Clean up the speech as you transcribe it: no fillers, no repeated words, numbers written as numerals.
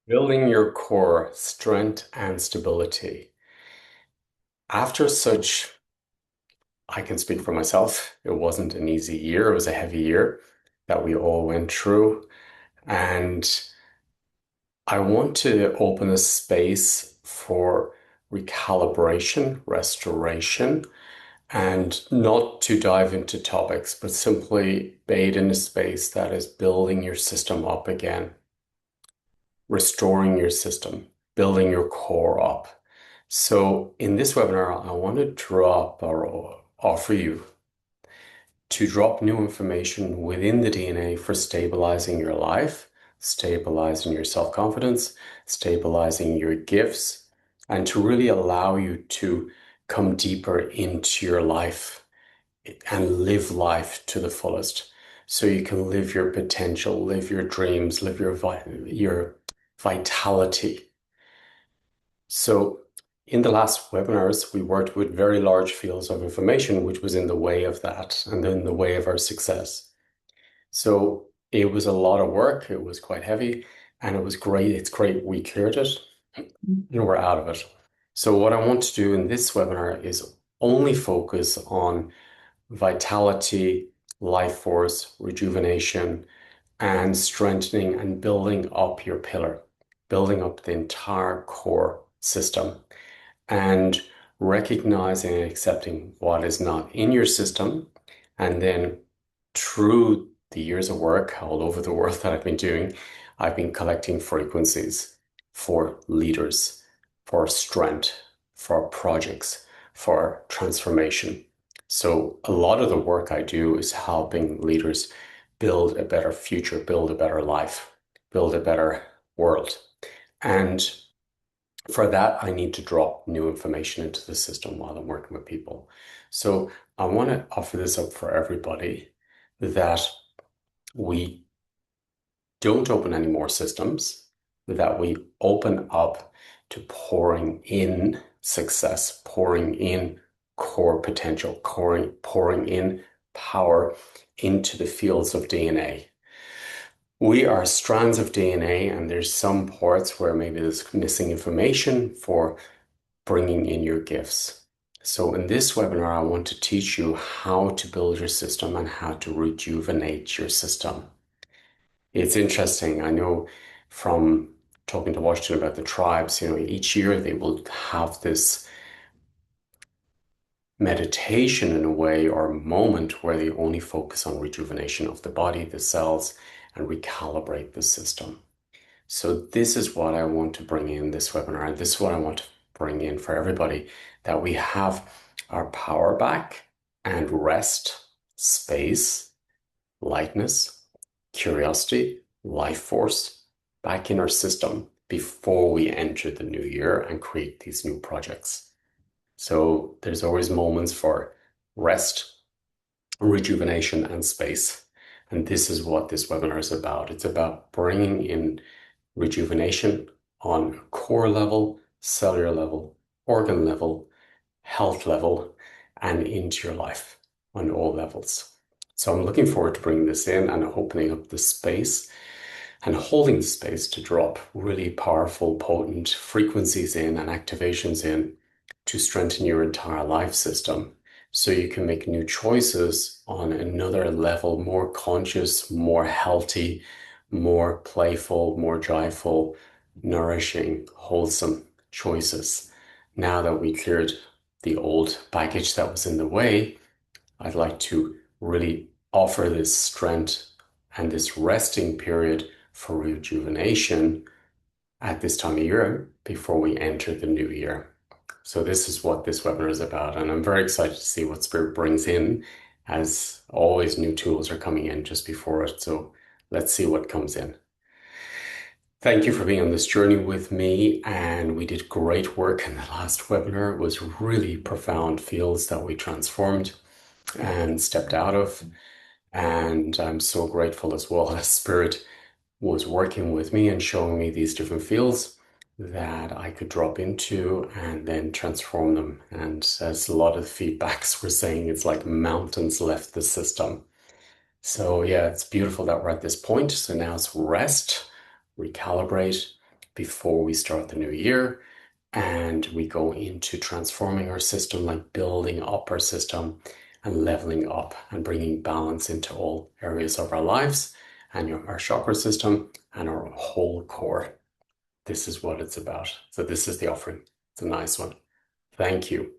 Building your core strength and stability. After such, I can speak for myself. It wasn't an easy year. It was a heavy year that we all went through. And I want to open a space for recalibration, restoration, and not to dive into topics, but simply bathe in a space that is building your system up again, restoring your system, building your core up. So, in this webinar, I want to drop or offer you to drop new information within the DNA for stabilizing your life, stabilizing your self-confidence, stabilizing your gifts, and to really allow you to come deeper into your life and live life to the fullest. So you can live your potential, live your dreams, live your vitality. So in the last webinars, we worked with very large fields of information, which was in the way of that and in the way of our success. So it was a lot of work. It was quite heavy and it was great. It's great we cleared it and we're out of it. So what I want to do in this webinar is only focus on vitality, life force, rejuvenation, and strengthening and building up your pillar, building up the entire core system, and recognizing and accepting what is not in your system. And then through the years of work all over the world that I've been doing, I've been collecting frequencies for leaders, for strength, for projects, for transformation. So a lot of the work I do is helping leaders build a better future, build a better life, build a better world. And for that, I need to drop new information into the system while I'm working with people. So I want to offer this up for everybody that we don't open any more systems, that we open up to pouring in success, pouring in core potential, pouring in power into the fields of DNA. We are strands of DNA, and there's some parts where maybe there's missing information for bringing in your gifts. So in this webinar, I want to teach you how to build your system and how to rejuvenate your system. It's interesting. I know from talking to Washington about the tribes, each year they will have this meditation in a way or moment where they only focus on rejuvenation of the body, the cells, and recalibrate the system. So this is what I want to bring in this webinar, and this is what I want to bring in for everybody, that we have our power back and rest, space, lightness, curiosity, life force back in our system before we enter the new year and create these new projects. So there's always moments for rest, rejuvenation, and space. And this is what this webinar is about. It's about bringing in rejuvenation on core level, cellular level, organ level, health level, and into your life on all levels. So I'm looking forward to bringing this in and opening up the space and holding the space to drop really powerful, potent frequencies in and activations in to strengthen your entire life system so you can make new choices on another level, more conscious, more healthy, more playful, more joyful, nourishing, wholesome choices. Now that we cleared the old baggage that was in the way, I'd like to really offer this strength and this resting period for rejuvenation at this time of year before we enter the new year. So this is what this webinar is about, and I'm very excited to see what Spirit brings in. As always, new tools are coming in just before it, so let's see what comes in. Thank you for being on this journey with me, and we did great work in the last webinar. It was really profound fields that we transformed and stepped out of, and I'm so grateful as well that Spirit was working with me and showing me these different fields that I could drop into and then transform them. And as a lot of feedbacks were saying, it's like mountains left the system. So yeah, it's beautiful that we're at this point. So now it's rest, recalibrate, before we start the new year and we go into transforming our system, like building up our system and leveling up and bringing balance into all areas of our lives and our chakra system and our whole core. This is what it's about. So this is the offering. It's a nice one. Thank you.